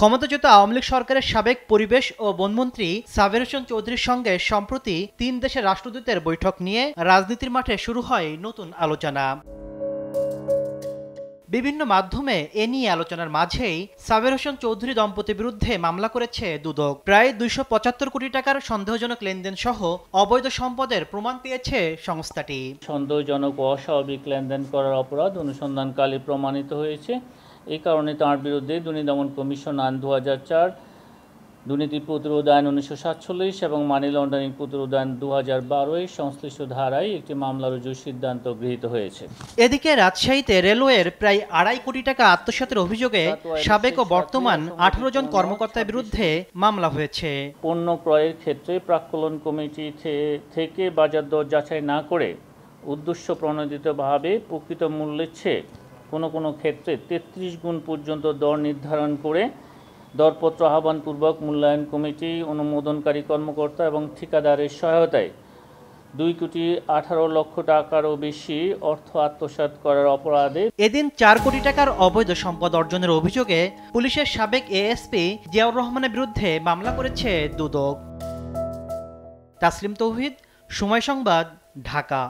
ক্ষমতাচ্যুত আওয়ামী লীগ সরকারের সাবেক পরিবেশ ও বনমন্ত্রী সাবের হোসেন চৌধুরীর সঙ্গে সম্প্রতি ৩ দেশের রাষ্ট্রদূতের বৈঠক নিয়ে রাজনীতির মাঠে শুরু হয় নতুন আলোচনা। বিভিন্ন মাধ্যমে এ নিয়ে আলোচনার মাঝেই সাবের হোসেন চৌধুরী দম্পতির বিরুদ্ধে মামলা করেছে দুদক। প্রায় ২৭৫ কোটি টাকার সন্দেহজনক লেনদেন সহ অবৈধ সম্পদের প্রমাণ পেয়েছে সংস্থাটি। সন্দেহজনক ও অস্বাভাবিক লেনদেন করার অপরাধ অনুসন্ধানকালে প্রমাণিত হয়েছে। এই কারণে তাঁর বিরুদ্ধে দুর্নীতি দমন কমিশন আইন ২০০৪, দুর্নীতি প্রতিরোধ আইন ১৯৪৭ এবং মানি লন্ডারিং প্রতিরোধ আইন ২০১২ সংশ্লিষ্ট ধারায় একটি মামলা রুজুর সিদ্ধান্ত গৃহীত হয়েছে। এদিকে রাজশাহীতে রেলওয়ের প্রায় ২.৫ কোটি টাকা আত্মসাতের অভিযোগে সাবেক ও বর্তমান ১৮ জন কর্মকর্তার বিরুদ্ধে মামলা হয়েছে। পণ্য ক্রয়ের ক্ষেত্রে প্রাক্কলন কমিটি থেকে বাজার দর যাচাই না করে উদ্দেশ্য প্রণোদিতভাবে প্রকৃত মূল্যের চেয়ে কোনো ক্ষেত্রে ৩৩ গুণ পর্যন্ত দর নির্ধারণ করে দরপত্র আহ্বানপূর্বক মূল্যায়ন কমিটি, অনুমোদনকারী কর্মকর্তা এবং ঠিকাদারের সহায়তায় ২,১৮,০০,০০০ টাকারও বেশি অর্থ আত্মসাৎ করার অপরাধে এদিন ৪ কোটি টাকার অবৈধ সম্পদ অর্জনের অভিযোগে পুলিশের সাবেক এএসপি জিয়াউর রহমানের বিরুদ্ধে মামলা করেছে দুদক। তাসলিম তৌহিদ, সময় সংবাদ, ঢাকা।